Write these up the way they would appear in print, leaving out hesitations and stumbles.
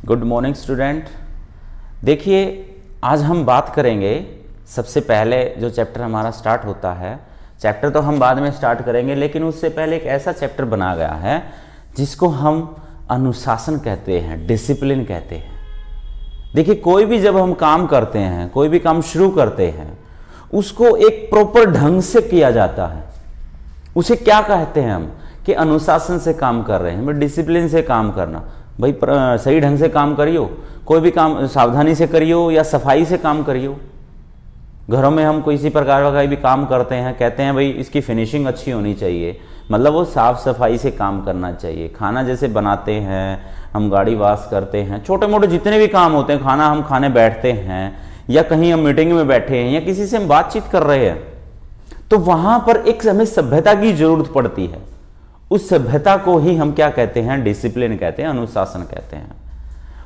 Good morning student. देखिए, आज हम बात करेंगे, सबसे पहले जो चैप्टर हमारा स्टार्ट होता है, चैप्टर तो हम बाद में स्टार्ट करेंगे, लेकिन उससे पहले एक ऐसा चैप्टर बना गया है जिसको हम अनुशासन कहते हैं, डिसिप्लिन कहते हैं। देखिए, कोई भी जब हम काम करते हैं, कोई भी काम शुरू करते हैं, उसको एक प्रॉपर ढंग से किया जाता है। उसे क्या कहते हैं हम कि अनुशासन से काम कर रहे हैं, डिसिप्लिन से काम करना। भाई सही ढंग से काम करियो, कोई भी काम सावधानी से करियो या सफाई से काम करियो। घरों में हम किसी प्रकार का भी काम करते हैं, कहते हैं भाई इसकी फिनिशिंग अच्छी होनी चाहिए, मतलब वो साफ सफाई से काम करना चाहिए। खाना जैसे बनाते हैं, हम गाड़ी वॉश करते हैं, छोटे मोटे जितने भी काम होते हैं, खाना हम खाने बैठते हैं या कहीं हम मीटिंग में बैठे हैं या किसी से हम बातचीत कर रहे हैं, तो वहां पर एक हमें सभ्यता की जरूरत पड़ती है। उस सभ्यता को ही हम क्या कहते हैं, डिसिप्लिन कहते हैं, अनुशासन कहते हैं।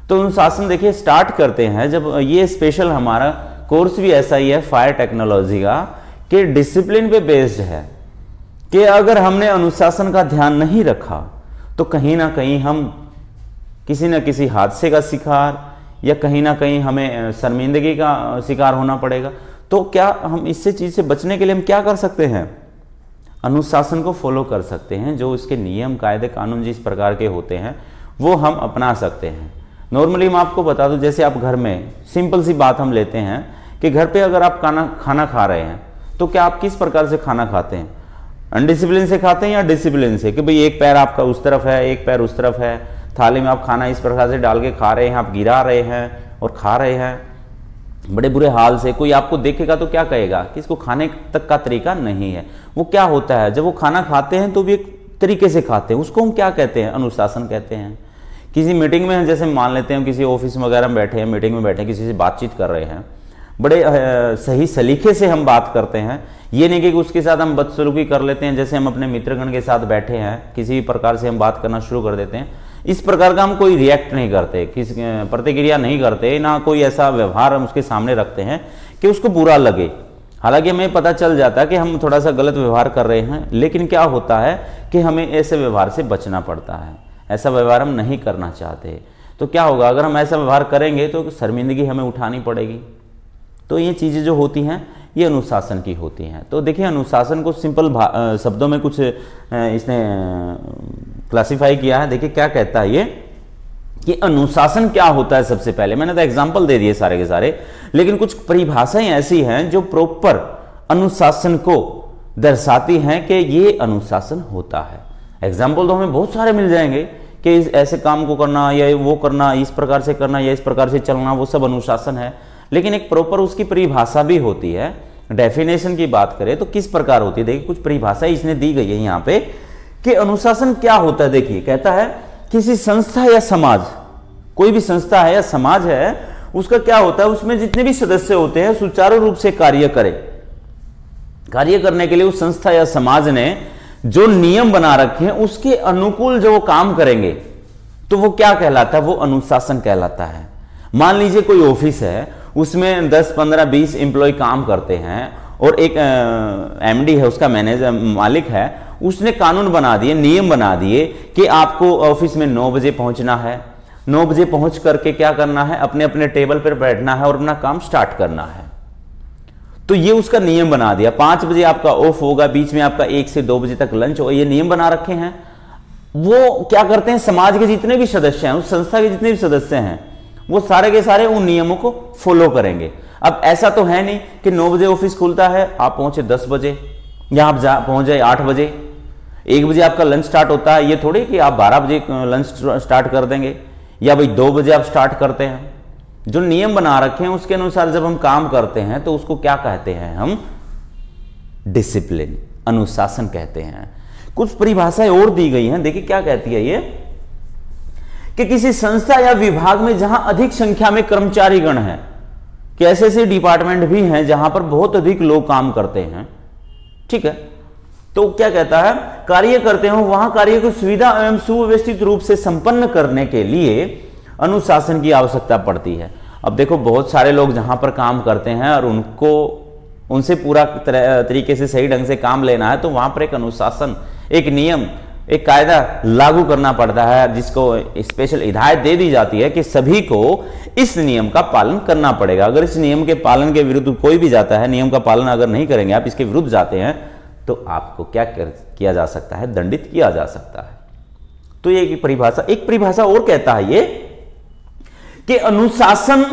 तो अनुशासन देखिए स्टार्ट करते हैं, जब ये स्पेशल हमारा कोर्स भी ऐसा ही है फायर टेक्नोलॉजी का, कि डिसिप्लिन पे बेस्ड है, कि अगर हमने अनुशासन का ध्यान नहीं रखा तो कहीं ना कहीं हम किसी न किसी हादसे का शिकार या कहीं ना कहीं हमें शर्मिंदगी का शिकार होना पड़ेगा। तो क्या हम इससे चीज से बचने के लिए हम क्या कर सकते हैं, अनुशासन को फॉलो कर सकते हैं। जो इसके नियम कायदे कानून जिस प्रकार के होते हैं वो हम अपना सकते हैं। नॉर्मली मैं आपको बता दूं, जैसे आप घर में सिंपल सी बात हम लेते हैं कि घर पे अगर आप खाना खा रहे हैं तो क्या आप किस प्रकार से खाना खाते हैं, अनडिसिप्लिन से खाते हैं या डिसिप्लिन से, कि भाई एक पैर आपका उस तरफ है, एक पैर उस तरफ है, थाली में आप खाना इस प्रकार से डाल के खा रहे हैं, आप गिरा रहे हैं और खा रहे हैं बड़े बुरे हाल से। कोई आपको देखेगा तो क्या कहेगा कि इसको खाने तक का तरीका नहीं है। वो क्या होता है, जब वो खाना खाते हैं तो भी एक तरीके से खाते हैं, उसको हम क्या कहते हैं, अनुशासन कहते हैं। किसी मीटिंग में जैसे मान लेते हैं, किसी ऑफिस वगैरह में बैठे हैं, मीटिंग में बैठे हैं, किसी से बातचीत कर रहे हैं, बड़े सही सलीके से हम बात करते हैं। ये नहीं कि उसके साथ हम बदसलूकी कर लेते हैं, जैसे हम अपने मित्रगण के साथ बैठे हैं, किसी भी प्रकार से हम बात करना शुरू कर देते हैं, इस प्रकार का हम कोई रिएक्ट नहीं करते, किसी प्रतिक्रिया नहीं करते, ना कोई ऐसा व्यवहार हम उसके सामने रखते हैं कि उसको बुरा लगे। हालांकि हमें पता चल जाता है कि हम थोड़ा सा गलत व्यवहार कर रहे हैं, लेकिन क्या होता है कि हमें ऐसे व्यवहार से बचना पड़ता है, ऐसा व्यवहार हम नहीं करना चाहते। तो क्या होगा, अगर हम ऐसा व्यवहार करेंगे तो शर्मिंदगी हमें उठानी पड़ेगी। तो ये चीज़ें जो होती हैं ये अनुशासन की होती हैं। तो देखिए, अनुशासन को सिंपल शब्दों में कुछ इसने क्लासिफाई किया है। देखिए क्या कहता है ये, कि अनुशासन क्या होता है। सबसे पहले मैंने तो एग्जाम्पल दे दिए सारे के सारे, लेकिन कुछ परिभाषाएं ऐसी हैं जो प्रॉपर अनुशासन को दर्शाती हैं कि ये अनुशासन होता है। एग्जाम्पल तो हमें बहुत सारे मिल जाएंगे कि ऐसे काम को करना या वो करना, इस प्रकार से करना या इस प्रकार से चलना, वो सब अनुशासन है। लेकिन एक प्रॉपर उसकी परिभाषा भी होती है। डेफिनेशन की बात करें तो किस प्रकार होती है, देखिए कुछ परिभाषा इसने दी गई है यहाँ पे कि अनुशासन क्या होता है। देखिए कहता है, किसी संस्था या समाज, कोई भी संस्था है या समाज है, उसका क्या होता है, उसमें जितने भी सदस्य होते हैं सुचारू रूप से कार्य करें। कार्य करने के लिए उस संस्था या समाज ने जो नियम बना रखे हैं उसके अनुकूल जो वो काम करेंगे तो वो क्या कहलाता है, वो अनुशासन कहलाता है। मान लीजिए कोई ऑफिस है, उसमें 10, 15, 20 एम्प्लॉय काम करते हैं और एक एमडी है, उसका मैनेजर मालिक है, उसने कानून बना दिए, नियम बना दिए कि आपको ऑफिस में 9 बजे पहुंचना है। 9 बजे पहुंच करके क्या करना है, अपने अपने टेबल पर बैठना है और अपना काम स्टार्ट करना है। तो ये उसका नियम बना दिया। 5 बजे आपका ऑफ होगा, बीच में आपका 1 से 2 बजे तक लंच होगा, ये नियम बना रखे हैं। वो क्या करते हैं, समाज के जितने भी सदस्य हैं, उस संस्था के जितने भी सदस्य हैं, वो सारे के सारे उन नियमों को फॉलो करेंगे। अब ऐसा तो है नहीं कि 9 बजे ऑफिस खुलता है, आप पहुंचे 10 बजे या आप पहुंच जाए 8 बजे, 1 बजे आपका लंच स्टार्ट होता है, ये थोड़ी कि आप 12 बजे लंच स्टार्ट कर देंगे या भाई 2 बजे आप स्टार्ट करते हैं। जो नियम बना रखे हैं उसके अनुसार जब हम काम करते हैं तो उसको क्या कहते हैं, हम डिसिप्लिन, अनुशासन कहते हैं। कुछ परिभाषाएं और दी गई हैं। देखिए क्या कहती है ये, कि किसी संस्था या विभाग में जहां अधिक संख्या में कर्मचारीगण हैं, कि ऐसे ऐसे डिपार्टमेंट भी हैं जहां पर बहुत अधिक लोग काम करते हैं, ठीक है, तो क्या कहता है, कार्य करते हो, वहां कार्य को सुविधा एवं सुव्यवस्थित रूप से संपन्न करने के लिए अनुशासन की आवश्यकता पड़ती है। अब देखो, बहुत सारे लोग जहां पर काम करते हैं और उनको उनसे पूरा तरीके से सही ढंग से काम लेना है, तो वहां पर एक अनुशासन, एक नियम एक कायदा लागू करना पड़ता है, जिसको स्पेशल हिदायत दे दी जाती है कि सभी को इस नियम का पालन करना पड़ेगा। अगर इस नियम के पालन के विरुद्ध कोई भी जाता है, नियम का पालन अगर नहीं करेंगे आप, इसके विरुद्ध जाते हैं, तो आपको क्या किया जा सकता है, दंडित किया जा सकता है। तो ये एक परिभाषा और कहता है ये कि अनुशासन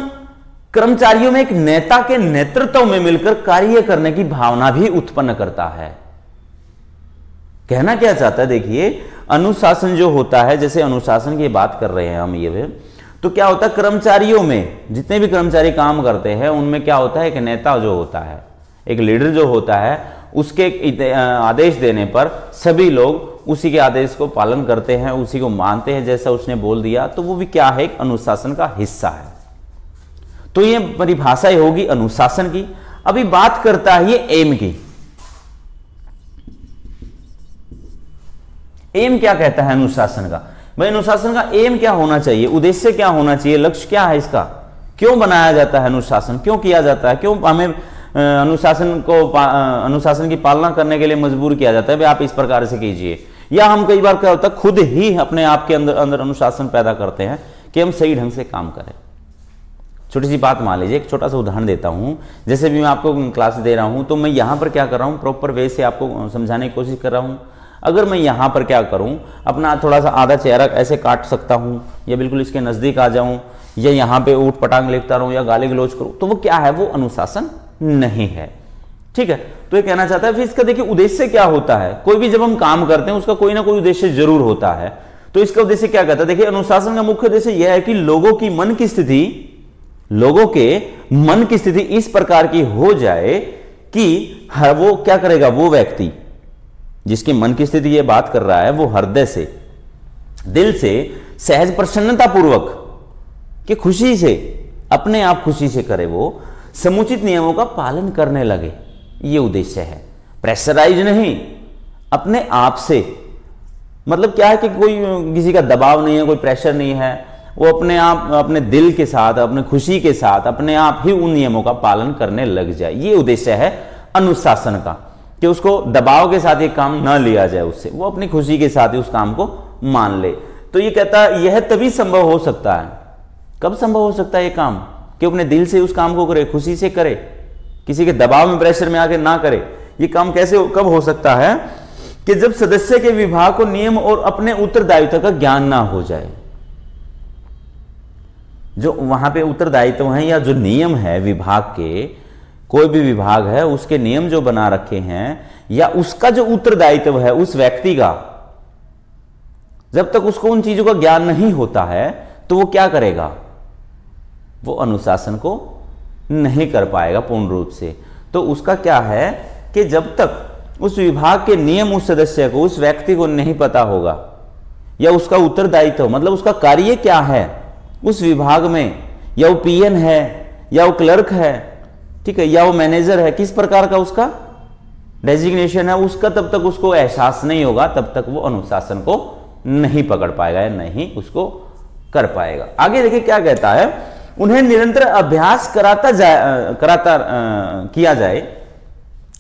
कर्मचारियों में एक नेता के नेतृत्व में मिलकर कार्य करने की भावना भी उत्पन्न करता है। कहना क्या चाहता है, देखिए अनुशासन जो होता है, जैसे अनुशासन की बात कर रहे हैं हम ये, तो क्या होता है कर्मचारियों में, जितने भी कर्मचारी काम करते हैं उनमें क्या होता है, एक नेता जो होता है, एक लीडर जो होता है, उसके आदेश देने पर सभी लोग उसी के आदेश को पालन करते हैं, उसी को मानते हैं, जैसा उसने बोल दिया तो वो भी क्या है, एक अनुशासन का हिस्सा है। तो ये परिभाषा होगी अनुशासन की। अभी बात करता है ये एम की। एम क्या कहता है अनुशासन का? भाई अनुशासन का एम क्या होना चाहिए, उद्देश्य क्या होना चाहिए, लक्ष्य क्या है इसका, क्यों बनाया जाता है अनुशासन, क्यों किया जाता है, क्यों हमें अनुशासन की पालना करने के लिए मजबूर किया जाता है, भाई आप इस प्रकार से कीजिए। या हम कई बार क्या होता है खुद ही अपने आप के अंदर अनुशासन पैदा करते हैं कि हम सही ढंग से काम करें। छोटी सी बात मान लीजिए, एक छोटा सा उदाहरण देता हूं। जैसे भी मैं आपको क्लास दे रहा हूं तो मैं यहां पर क्या कर रहा हूं, प्रॉपर वे से आपको समझाने की कोशिश कर रहा हूं। अगर मैं यहाँ पर क्या करूँ, अपना थोड़ा सा आधा चेहरा ऐसे काट सकता हूँ, या बिल्कुल इसके नज़दीक आ जाऊँ, या यहाँ पे ऊट पटांग लिखता रहूँ, या गाली गलौज करूँ, तो वो क्या है, वो अनुशासन नहीं है। ठीक है, तो ये कहना चाहता है। फिर इसका देखिए उद्देश्य क्या होता है। कोई भी जब हम काम करते हैं उसका कोई ना कोई उद्देश्य जरूर होता है। तो इसका उद्देश्य क्या कहता है, देखिए अनुशासन का मुख्य उद्देश्य यह है कि लोगों के मन की स्थिति इस प्रकार की हो जाए कि वो क्या करेगा, वो व्यक्ति जिसके मन की स्थिति ये बात कर रहा है, वो हृदय से, दिल से, सहज प्रसन्नता पूर्वक कि खुशी से, अपने आप खुशी से करे, वो समुचित नियमों का पालन करने लगे। ये उद्देश्य है, प्रेशराइज नहीं, अपने आप से। मतलब क्या है कि कोई किसी का दबाव नहीं है, कोई प्रेशर नहीं है, वो अपने आप, अपने दिल के साथ, अपने खुशी के साथ अपने आप ही उन नियमों का पालन करने लग जाए। ये उद्देश्य है अनुशासन का, कि उसको दबाव के साथ ये काम ना लिया जाए उससे, वो अपनी खुशी के साथ ही उस काम को मान ले। तो ये कहता है यह तभी संभव हो सकता है। कब संभव हो सकता है ये काम, कि अपने दिल से उस काम को करे, खुशी से करे, किसी के दबाव में, प्रेशर में आके ना करे। ये काम कब हो सकता है, कि जब सदस्य के विभाग को नियम और अपने उत्तरदायित्व का ज्ञान ना हो जाए। जो वहां पे उत्तरदायित्व है या जो नियम है विभाग के, कोई भी विभाग है उसके नियम जो बना रखे हैं, या उसका जो उत्तरदायित्व है उस व्यक्ति का, जब तक उसको उन चीजों का ज्ञान नहीं होता है तो वो क्या करेगा, वो अनुशासन को नहीं कर पाएगा पूर्ण रूप से। तो उसका क्या है कि जब तक उस विभाग के नियम उस सदस्य को, उस व्यक्ति को नहीं पता होगा, या उसका उत्तरदायित्व मतलब उसका कार्य क्या है उस विभाग में, या वो पीएन है, या वो क्लर्क है, ठीक है, या वो मैनेजर है, किस प्रकार का उसका डेजिग्नेशन है, उसका तब तक उसको एहसास नहीं होगा, तब तक वो अनुशासन को नहीं पकड़ पाएगा या नहीं उसको कर पाएगा। आगे देखिए क्या कहता है, उन्हें निरंतर अभ्यास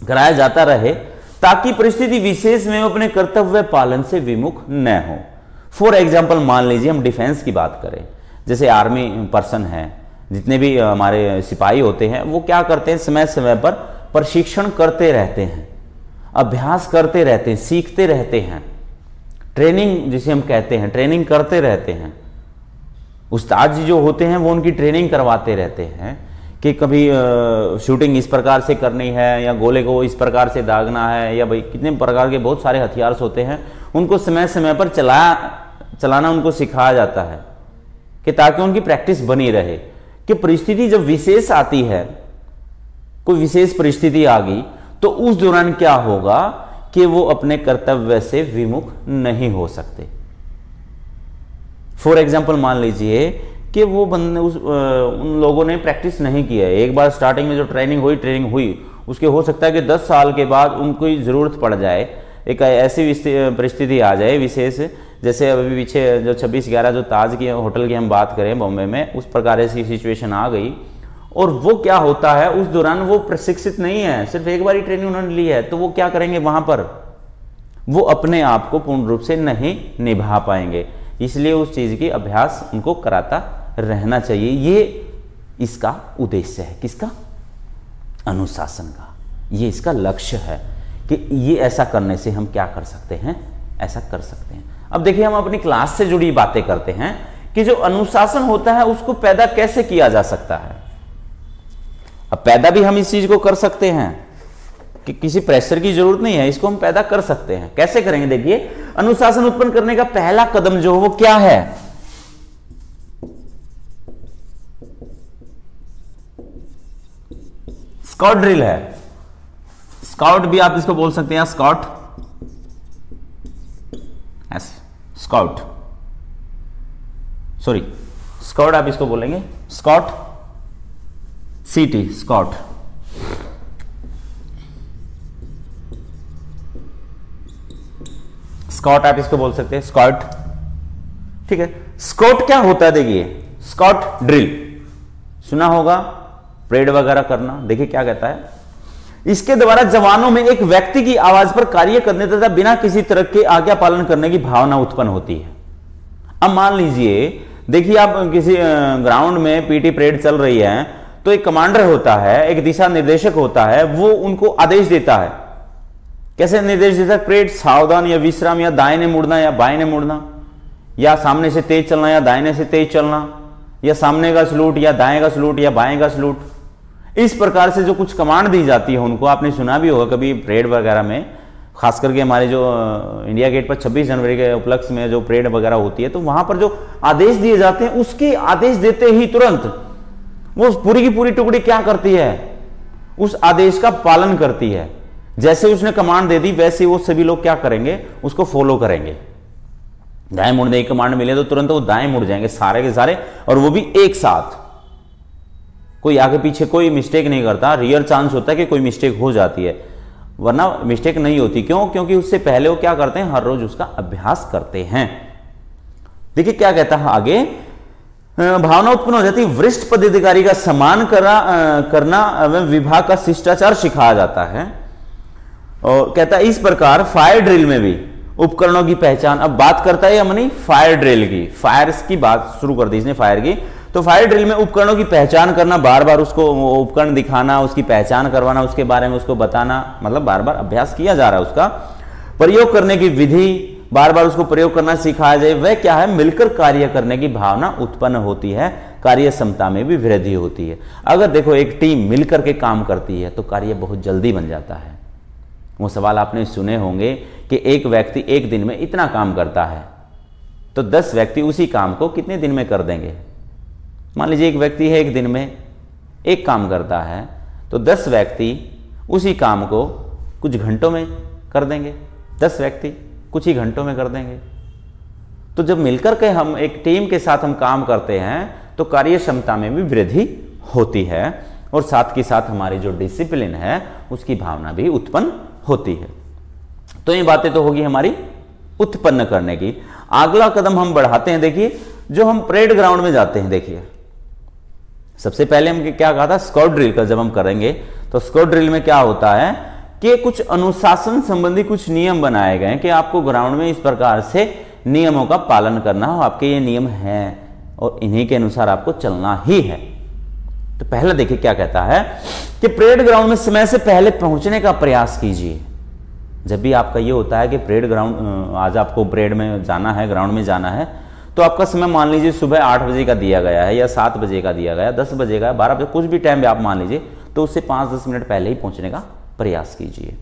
कराया जाता रहे, ताकि परिस्थिति विशेष में अपने कर्तव्य पालन से विमुख न हो। फॉर एग्जाम्पल मान लीजिए हम डिफेंस की बात करें, जैसे आर्मी पर्सन है, जितने भी हमारे सिपाही होते हैं, वो क्या करते हैं, समय समय पर प्रशिक्षण करते रहते हैं, अभ्यास करते रहते हैं, सीखते रहते हैं, ट्रेनिंग जिसे हम कहते हैं, ट्रेनिंग करते रहते हैं। उस्ताद जी जो होते हैं वो उनकी ट्रेनिंग करवाते रहते हैं कि कभी शूटिंग इस प्रकार से करनी है, या गोले को इस प्रकार से दागना है, या भाई कितने प्रकार के बहुत सारे हथियार होते हैं, उनको समय समय पर चलाना उनको सिखाया जाता है, कि ताकि उनकी प्रैक्टिस बनी रहे। कि परिस्थिति जब विशेष आती है, कोई विशेष परिस्थिति आ गई, तो उस दौरान क्या होगा कि वो अपने कर्तव्य से विमुख नहीं हो सकते। फॉर एग्जाम्पल मान लीजिए कि वो बंदे उन लोगों ने प्रैक्टिस नहीं किया है, एक बार स्टार्टिंग में जो ट्रेनिंग हुई, उसके हो सकता है कि 10 साल के बाद उनको जरूरत पड़ जाए, एक ऐसी परिस्थिति आ जाए विशेष, जैसे अभी पीछे जो 26/11 जो ताज की होटल की हम बात करें बॉम्बे में, उस प्रकार ऐसी सिचुएशन आ गई, और वो क्या होता है उस दौरान वो प्रशिक्षित नहीं है, सिर्फ एक बार ही ट्रेनिंग उन्होंने ली है, तो वो क्या करेंगे, वहां पर वो अपने आप को पूर्ण रूप से नहीं निभा पाएंगे। इसलिए उस चीज की अभ्यास उनको कराता रहना चाहिए। ये इसका उद्देश्य है, किसका? अनुशासन का। ये इसका लक्ष्य है कि ये ऐसा करने से हम क्या कर सकते हैं, ऐसा कर सकते हैं। अब देखिए, हम अपनी क्लास से जुड़ी बातें करते हैं कि जो अनुशासन होता है उसको पैदा कैसे किया जा सकता है। अब पैदा भी हम इस चीज को कर सकते हैं कि किसी प्रेशर की जरूरत नहीं है, इसको हम पैदा कर सकते हैं। कैसे करेंगे? देखिए, अनुशासन उत्पन्न करने का पहला कदम जो वो क्या है? स्काउट ड्रिल है। स्काउट भी आप इसको बोल सकते हैं, स्काउट, स्काउट, सॉरी स्काउट आप इसको बोलेंगे, स्काउट, सीटी, स्काउट। स्काउट आप इसको बोल सकते हैं, स्काउट, ठीक है। स्काउट क्या होता है? देखिए, स्काउट ड्रिल सुना होगा, परेड वगैरह करना। देखिए क्या कहता है, इसके द्वारा जवानों में एक व्यक्ति की आवाज पर कार्य करने तथा बिना किसी तरह के आज्ञा पालन करने की भावना उत्पन्न होती है। अब मान लीजिए, देखिए आप किसी ग्राउंड में पीटी परेड चल रही है, तो एक कमांडर होता है, एक दिशा निर्देशक होता है, वो उनको आदेश देता है। कैसे निर्देश देता है? परेड सावधान या विश्राम, या दाहिने मुड़ना या बाएं मुड़ना, या सामने से तेज चलना या दाहिने से तेज चलना, या सामने का सलूट या दाएं का सलूट या बाएं का सलूट। इस प्रकार से जो कुछ कमांड दी जाती है उनको, आपने सुना भी होगा कभी परेड वगैरह में, खास करके हमारे जो इंडिया गेट पर 26 जनवरी के उपलक्ष्य में जो परेड वगैरह होती है, तो वहां पर जो आदेश दिए जाते हैं, उसके आदेश देते ही तुरंत वो पूरी की पूरी टुकड़ी क्या करती है? उस आदेश का पालन करती है। जैसे उसने कमांड दे दी, वैसे वो सभी लोग क्या करेंगे? उसको फॉलो करेंगे। दाएं मुड़ने की कमांड मिले तो तुरंत वो दाएं मुड़ जाएंगे सारे के सारे, और वो भी एक साथ। कोई आगे पीछे कोई मिस्टेक नहीं करता। रियर चांस होता है कि कोई मिस्टेक हो जाती है, वरना मिस्टेक नहीं होती। क्यों? क्योंकि उससे पहले वो क्या करते हैं? हर रोज उसका अभ्यास करते हैं। देखिए क्या कहता है आगे, भावना उत्पन्न हो जाती है, वरिष्ठ पदाधिकारी का सम्मान करना एवं विभाग का शिष्टाचार सिखाया जाता है। और कहता है इस प्रकार फायर ड्रिल में भी उपकरणों की पहचान। अब बात करता है हमने फायर ड्रिल की, फायर्स की बात शुरू कर दी इसने, फायर की। तो फायर ड्रिल में उपकरणों की पहचान करना, बार बार उसको उपकरण दिखाना, उसकी पहचान करवाना, उसके बारे में उसको बताना, मतलब बार बार अभ्यास किया जा रहा है। उसका प्रयोग करने की विधि, बार बार उसको प्रयोग करना सिखाया जाए। वह क्या है? मिलकर कार्य करने की भावना उत्पन्न होती है, कार्य क्षमता में भी वृद्धि होती है। अगर देखो एक टीम मिलकर के काम करती है तो कार्य बहुत जल्दी बन जाता है। वो सवाल आपने सुने होंगे कि एक व्यक्ति एक दिन में इतना काम करता है, तो 10 व्यक्ति उसी काम को कितने दिन में कर देंगे? मान लीजिए एक व्यक्ति है एक दिन में एक काम करता है, तो 10 व्यक्ति उसी काम को कुछ घंटों में कर देंगे। 10 व्यक्ति कुछ ही घंटों में कर देंगे। तो जब मिलकर के हम एक टीम के साथ हम काम करते हैं तो कार्य क्षमता में भी वृद्धि होती है, और साथ के साथ हमारी जो डिसिप्लिन है उसकी भावना भी उत्पन्न होती है। तो ये बातें तो होगी हमारी उत्पन्न करने की। अगला कदम हम बढ़ाते हैं। देखिए, जो हम परेड ग्राउंड में जाते हैं, देखिए सबसे पहले हम क्या कहा था? स्काउट ड्रिल का जब हम करेंगे तो स्काउट ड्रिल में क्या होता है कि कुछ अनुशासन संबंधी कुछ नियम बनाए गए हैं कि आपको ग्राउंड में इस प्रकार से नियमों का पालन करना हो। आपके ये नियम हैं और इन्हीं के अनुसार आपको चलना ही है। तो पहले देखिए क्या कहता है कि परेड ग्राउंड में समय से पहले पहुंचने का प्रयास कीजिए। जब भी आपका ये होता है कि परेड ग्राउंड, आज आपको परेड में जाना है, ग्राउंड में जाना है, तो आपका समय मान लीजिए सुबह 8 बजे का दिया गया है, या 7 बजे का दिया गया, 10 बजे का, 12 बजे, कुछ भी टाइम भी आप मान लीजिए, तो उससे 5-10 मिनट पहले ही पहुंचने का प्रयास कीजिए।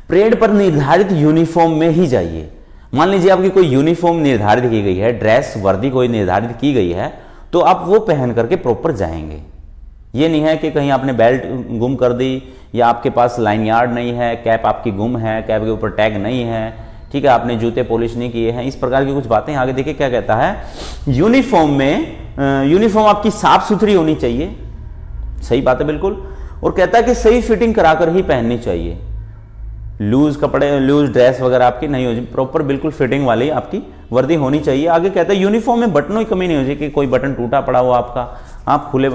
परेड पर निर्धारित यूनिफॉर्म में ही जाइए। मान लीजिए आपकी कोई यूनिफॉर्म निर्धारित की गई है, ड्रेस वर्दी कोई निर्धारित की गई है, तो आप वो पहन करके प्रॉपर जाएंगे। ये नहीं है कि कहीं आपने बेल्ट गुम कर दी, या आपके पास लाइन यार्ड नहीं है, कैप आपकी गुम है, कैप के ऊपर टैग नहीं है, ठीक है, आपने जूते पॉलिश नहीं किए हैं, इस प्रकार की कुछ बातें। आगे देखिए क्या कहता है, यूनिफॉर्म में यूनिफॉर्म आपकी साफ सुथरी होनी चाहिए। सही बात है बिल्कुल। और कहता है कि सही फिटिंग कराकर ही पहननी चाहिए। लूज कपड़े, लूज ड्रेस वगैरह आपकी नहीं हो चाहिए, प्रॉपर बिल्कुल फिटिंग वाली आपकी वर्दी होनी चाहिए। आगे कहता है यूनिफॉर्म में बटनों की कमी नहीं हो चाहिए कि कोई बटन टूटा पड़ा हो आपका, आप खुले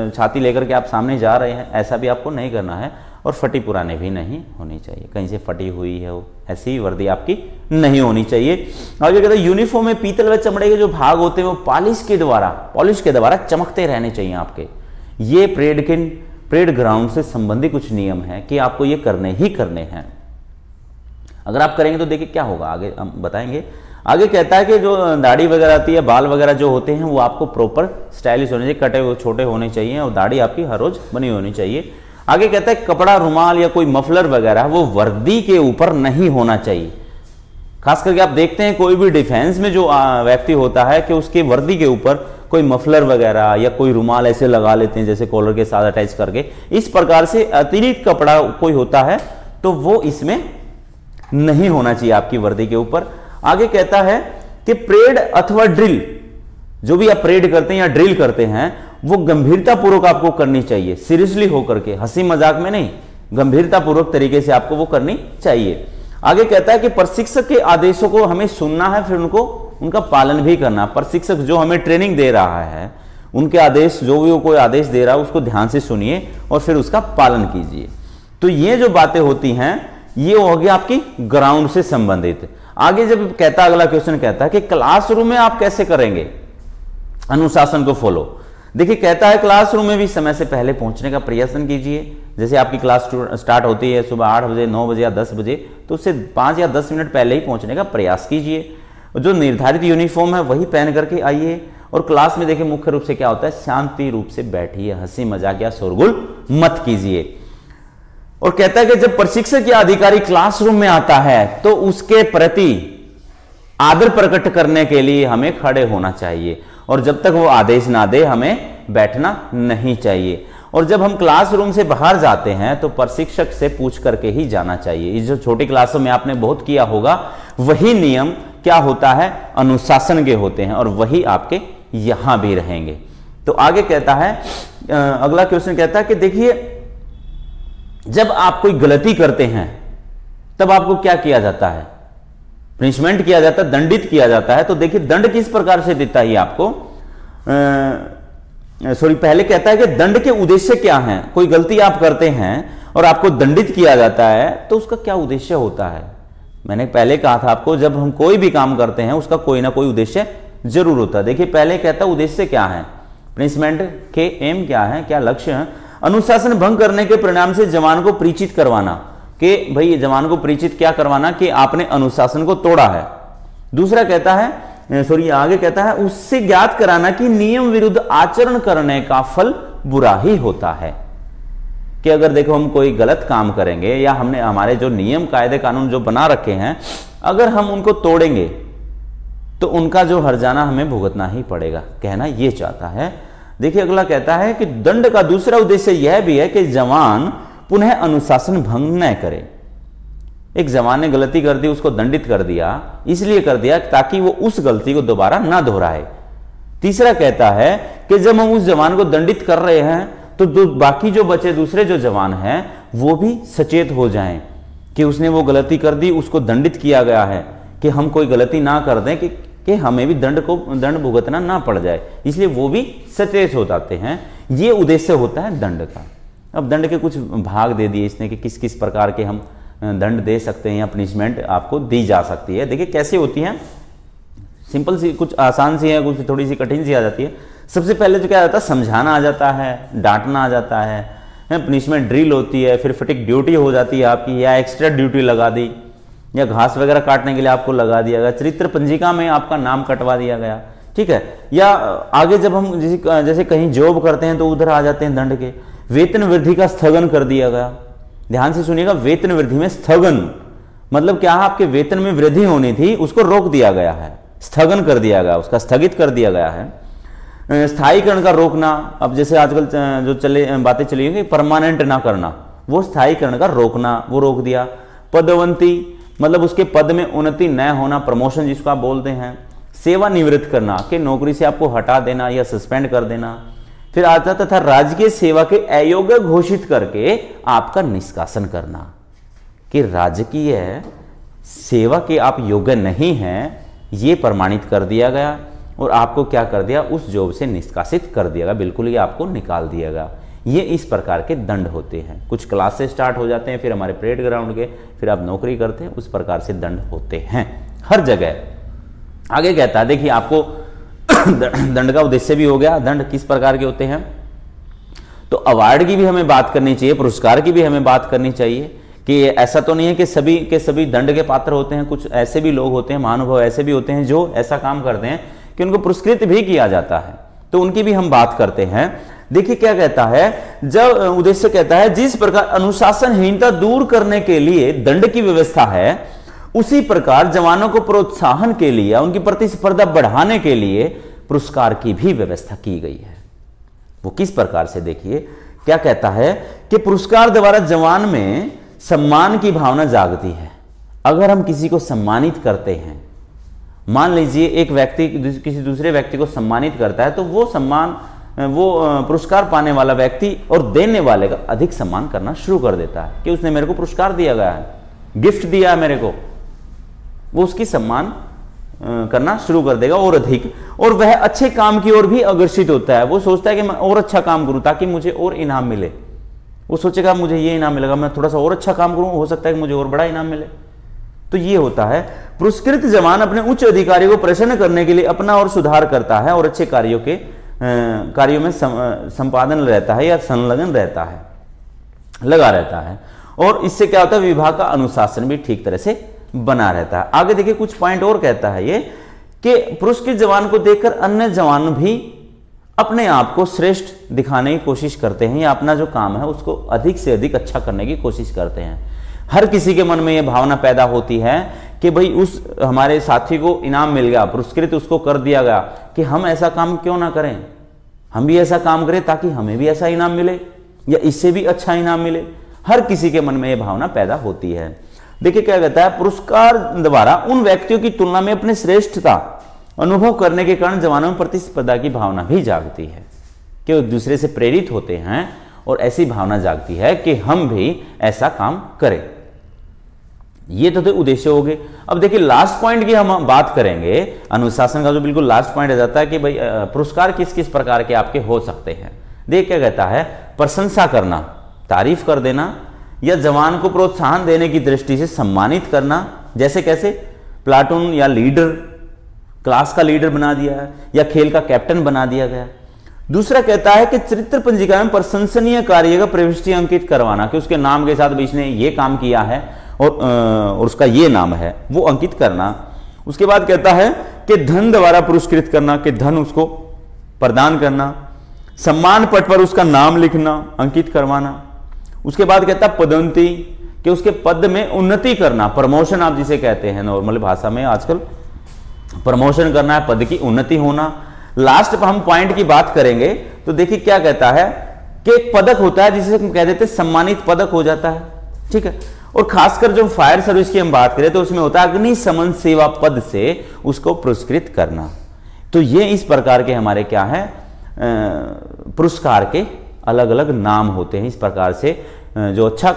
छाती लेकर के आप सामने जा रहे हैं, ऐसा भी आपको नहीं करना है। और फटी पुराने भी नहीं होनी चाहिए, कहीं से फटी हुई है वो ऐसी वर्दी आपकी नहीं होनी चाहिए। आगे कहते हैं यूनिफॉर्म में पीतल व चमड़े के जो भाग होते हैं वो पॉलिश के द्वारा चमकते रहने चाहिए आपके। ये परेड ग्राउंड से संबंधित कुछ नियम है कि आपको ये करने ही करने हैं। अगर आप करेंगे तो देखिए क्या होगा, आगे हम बताएंगे। आगे कहता है कि जो दाढ़ी वगैरह आती है, बाल वगैरह जो होते हैं वो आपको प्रॉपर स्टाइलिश होने चाहिए, कटे हुए छोटे होने चाहिए और दाढ़ी आपकी हर रोज बनी होनी चाहिए। आगे कहता है कपड़ा, रुमाल या कोई मफलर वगैरह वो वर्दी के ऊपर नहीं होना चाहिए। खास करके आप देखते हैं कोई भी डिफेंस में जो व्यक्ति होता है कि उसके वर्दी के ऊपर कोई मफलर वगैरह या कोई रुमाल ऐसे लगा लेते हैं जैसे कॉलर के साथ अटैच करके, इस प्रकार से अतिरिक्त कपड़ा कोई होता है तो वो इसमें नहीं होना चाहिए आपकी वर्दी के ऊपर। आगे कहता है कि परेड अथवा ड्रिल, जो भी आप परेड करते हैं या ड्रिल करते हैं वो गंभीरता पूर्वक आपको करनी चाहिए, सीरियसली होकर के, हंसी मजाक में नहीं, गंभीरता पूर्वक तरीके से आपको वो करनी चाहिए। आगे कहता है कि प्रशिक्षक के आदेशों को हमें सुनना है, फिर उनका पालन भी करना। प्रशिक्षक जो हमें ट्रेनिंग दे रहा है उनके आदेश, जो भी वो कोई आदेश दे रहा है उसको ध्यान से सुनिए और फिर उसका पालन कीजिए। तो ये जो बातें होती हैं ये हो गया आपकी ग्राउंड से संबंधित। आगे जब कहता, अगला क्वेश्चन कहता है कि क्लासरूम में आप कैसे करेंगे अनुशासन को फॉलो। देखिए कहता है क्लासरूम में भी समय से पहले पहुंचने का प्रयासन कीजिए। जैसे आपकी क्लास स्टार्ट होती है सुबह 8 बजे, 9 बजे या 10 बजे, तो उससे 5 या 10 मिनट पहले ही पहुंचने का प्रयास कीजिए। जो निर्धारित यूनिफॉर्म है वही पहन करके आइए। और क्लास में देखिए मुख्य रूप से क्या होता है, शांति रूप से बैठिए, हंसी मजाक या शोरगुल मत कीजिए। और कहता है कि जब प्रशिक्षक या अधिकारी क्लासरूम में आता है तो उसके प्रति आदर प्रकट करने के लिए हमें खड़े होना चाहिए और जब तक वो आदेश ना दे हमें बैठना नहीं चाहिए। और जब हम क्लासरूम से बाहर जाते हैं तो प्रशिक्षक से पूछ करके ही जाना चाहिए। ये जो छोटी क्लासों में आपने बहुत किया होगा, वही नियम क्या होता है, अनुशासन के होते हैं और वही आपके यहां भी रहेंगे। तो आगे कहता है, अगला क्वेश्चन कहता है कि देखिए जब आप कोई गलती करते हैं तब आपको क्या किया जाता है, पनिशमेंट किया जाता है, दंडित किया जाता है। तो देखिए दंड किस प्रकार से देता है आपको, पहले कहता है कि दंड के उद्देश्य क्या हैं। कोई गलती आप करते हैं और आपको दंडित किया जाता है तो उसका क्या उद्देश्य होता है। मैंने पहले कहा था आपको, जब हम कोई भी काम करते हैं उसका कोई ना कोई उद्देश्य जरूर होता है। देखिए पहले कहता है उद्देश्य क्या है, पनिशमेंट के एम क्या है, क्या लक्ष्य है। अनुशासन भंग करने के परिणाम से जवान को परिचित करवाना, कि भाई जवान को परिचित क्या करवाना कि आपने अनुशासन को तोड़ा है। दूसरा कहता है, आगे कहता है उससे ज्ञात कराना कि नियम विरुद्ध आचरण करने का फल बुरा ही होता है। कि अगर देखो हम कोई गलत काम करेंगे या हमने हमारे जो नियम कायदे कानून जो बना रखे हैं अगर हम उनको तोड़ेंगे तो उनका जो हर्जाना हमें भुगतना ही पड़ेगा, कहना यह चाहता है। देखिए अगला कहता है कि दंड का दूसरा उद्देश्य यह भी है कि जवान पुनः अनुशासन भंग न करे। एक जवान ने गलती कर दी, उसको दंडित कर दिया, इसलिए कर दिया ताकि वो उस गलती को दोबारा ना दोहराए। तीसरा कहता है कि जब हम उस जवान को दंडित कर रहे हैं तो बाकी जो बचे दूसरे जो जवान हैं वो भी सचेत हो जाएं कि उसने वो गलती कर दी, उसको दंडित किया गया है, कि हम कोई गलती ना कर दें कि हमें भी दंड भुगतना ना पड़ जाए, इसलिए वो भी सचेत हो जाते हैं। ये उद्देश्य होता है दंड का। अब दंड के कुछ भाग दे दिए इसने कि किस किस प्रकार के हम दंड दे सकते हैं या पनिशमेंट आपको दी जा सकती है। देखिए कैसे होती है, सिंपल सी, कुछ आसान सी है, कुछ थोड़ी सी कठिन सी आ जाती है। सबसे पहले तो क्या आता है, समझाना आ जाता है, डांटना आ जाता है, पनिशमेंट ड्रिल होती है, फिर फटिक ड्यूटी हो जाती है आपकी, या एक्स्ट्रा ड्यूटी लगा दी, या घास वगैरह काटने के लिए आपको लगा दिया गया, चरित्र पंजिका में आपका नाम कटवा दिया गया, ठीक है। या आगे जब हम जैसे कहीं जॉब करते हैं तो उधर आ जाते हैं दंड के, वेतन वृद्धि का स्थगन कर दिया गया। ध्यान से सुनिएगा, वेतन वृद्धि में स्थगन मतलब क्या है, आपके वेतन में वृद्धि होनी थी उसको रोक दिया गया है, स्थगन कर दिया गया, उसका स्थगित कर दिया गया है। स्थायीकरण का रोकना, अब जैसे आजकल जो बातें चली हुई परमानेंट ना करना, वो स्थायीकरण का रोकना, वो रोक दिया। पदोन्नति मतलब उसके पद में उन्नति न होना, प्रमोशन जिसको आप बोलते हैं। सेवानिवृत्त करना कि नौकरी से आपको हटा देना या सस्पेंड कर देना। फिर आता तथा राजकीय सेवा के अयोग्य घोषित करके आपका निष्कासन करना, कि राजकीय सेवा के आप योग्य नहीं हैं, ये प्रमाणित कर दिया गया और आपको क्या कर दिया, उस जॉब से निष्कासित कर दिया गया, बिल्कुल ही आपको निकाल दिया गया। ये इस प्रकार के दंड होते हैं। कुछ क्लास से स्टार्ट हो जाते हैं, फिर हमारे परेड ग्राउंड के, फिर आप नौकरी करते हैं, उस प्रकार से दंड होते हैं हर जगह। आगे कहता है, देखिए आपको दंड का उद्देश्य भी हो गया, दंड किस प्रकार के होते हैं। तो अवार्ड की भी हमें बात करनी चाहिए, पुरस्कार की भी हमें बात करनी चाहिए कि ऐसा तो नहीं है कि सभी के सभी दंड के पात्र होते हैं। कुछ ऐसे भी लोग होते हैं, महानुभाव ऐसे भी होते हैं जो ऐसा काम करते हैं कि उनको पुरस्कृत भी किया जाता है, तो उनकी भी हम बात करते हैं। देखिए क्या कहता है, जब उद्देश्य कहता है जिस प्रकार अनुशासनहीनता दूर करने के लिए दंड की व्यवस्था है, उसी प्रकार जवानों को प्रोत्साहन के लिए, उनकी प्रतिस्पर्धा बढ़ाने के लिए पुरस्कार की भी व्यवस्था की गई है। वो किस प्रकार से, देखिए क्या कहता है कि पुरस्कार द्वारा जवान में सम्मान की भावना जागती है। अगर हम किसी को सम्मानित करते हैं, मान लीजिए एक व्यक्ति किसी दूसरे व्यक्ति को सम्मानित करता है, तो वो सम्मान, वो पुरस्कार पाने वाला व्यक्ति और देने वाले का अधिक सम्मान करना शुरू कर देता है कि उसने मेरे को पुरस्कार दिया गया है, गिफ्ट दिया है मेरे को, वो उसकी सम्मान करना शुरू कर देगा और अधिक, और वह अच्छे काम की ओर भी आकर्षित होता है। वो सोचता है कि मैं और अच्छा काम करूं ताकि मुझे और इनाम मिले। वो सोचेगा मुझे ये इनाम मिलेगा, मैं थोड़ा सा और अच्छा काम करूं, हो सकता है कि मुझे और बड़ा इनाम मिले। तो ये होता है। पुरस्कृत जवान अपने उच्च अधिकारियों को प्रसन्न करने के लिए अपना और सुधार करता है और अच्छे कार्यों में संपादन रहता है या संलग्न रहता है, लगा रहता है, और इससे क्या होता है, विभाग का अनुशासन भी ठीक तरह से बना रहता है। आगे देखिए कुछ पॉइंट और कहता है ये कि पुरस्कृत जवान को देखकर अन्य जवान भी अपने आप को श्रेष्ठ दिखाने की कोशिश करते हैं या अपना जो काम है उसको अधिक से अधिक अच्छा करने की कोशिश करते हैं। हर किसी के मन में यह भावना पैदा होती है कि भाई उस हमारे साथी को इनाम मिल गया, पुरस्कृत उसको कर दिया गया, कि हम ऐसा काम क्यों ना करें, हम भी ऐसा काम करें ताकि हमें भी ऐसा इनाम मिले या इससे भी अच्छा इनाम मिले। हर किसी के मन में यह भावना पैदा होती है। देखिए क्या कहता है, पुरस्कार द्वारा उन व्यक्तियों की तुलना में अपने श्रेष्ठता अनुभव करने के कारण जवानों में प्रतिस्पर्धा की भावना भी जागती है कि वो एक दूसरे से प्रेरित होते हैं और ऐसी भावना जागती है कि हम भी ऐसा काम करें। ये तो उद्देश्य हो गए। अब देखिए लास्ट पॉइंट की हम बात करेंगे, अनुशासन का जो बिल्कुल लास्ट पॉइंट आ जाता है कि भाई पुरस्कार किस किस प्रकार के आपके हो सकते हैं। देखिए क्या कहता है, प्रशंसा करना, तारीफ कर देना, या जवान को प्रोत्साहन देने की दृष्टि से सम्मानित करना, जैसे कैसे प्लाटून या लीडर, क्लास का लीडर बना दिया है या खेल का कैप्टन बना दिया गया। दूसरा कहता है कि चरित्र पंजिका में प्रशंसनीय कार्य का प्रविष्टि अंकित करवाना, कि उसके नाम के साथ इसने ये काम किया है और उसका ये नाम है, वो अंकित करना। उसके बाद कहता है कि धन द्वारा पुरस्कृत करना, कि धन उसको प्रदान करना, सम्मान पट पर उसका नाम लिखना, अंकित करवाना। उसके बाद कहता है पदोन्नति, कि उसके पद में उन्नति करना, प्रमोशन आप जिसे कहते हैं नॉर्मल भाषा में आजकल, प्रमोशन करना है, पद की उन्नति होना। लास्ट पर हम पॉइंट की बात करेंगे तो देखिए क्या कहता है कि एक पदक होता है जिसे हम कह देते हैं सम्मानित पदक हो जाता है, ठीक है। और खासकर जो फायर सर्विस की हम बात करें तो उसमें होता है अग्निशमन सेवा पद से उसको पुरस्कृत करना। तो ये इस प्रकार के हमारे क्या है, पुरस्कार के अलग अलग नाम होते हैं। इस प्रकार से जो अच्छा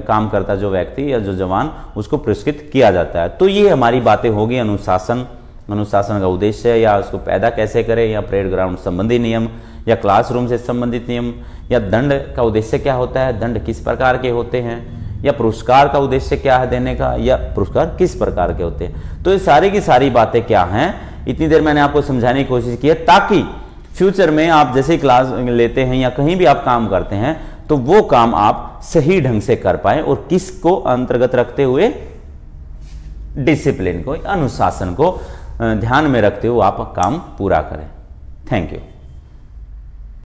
काम करता जो व्यक्ति या जो जवान, उसको पुरस्कृत किया जाता है। तो ये हमारी बातें होगी अनुशासन, अनुशासन का उद्देश्य, या उसको पैदा कैसे करें, या परेड ग्राउंड संबंधी नियम, या क्लासरूम से संबंधित नियम, या दंड का उद्देश्य क्या होता है, दंड किस प्रकार के होते हैं, या पुरस्कार का उद्देश्य क्या है देने का, या पुरस्कार किस प्रकार के होते हैं। तो ये सारी की सारी बातें क्या हैं, इतनी देर मैंने आपको समझाने की कोशिश की है ताकि फ्यूचर में आप जैसे क्लास लेते हैं या कहीं भी आप काम करते हैं तो वो काम आप सही ढंग से कर पाए, और किसको अंतर्गत रखते हुए, डिसिप्लिन को, अनुशासन को ध्यान में रखते हुए आप काम पूरा करें। Thank you.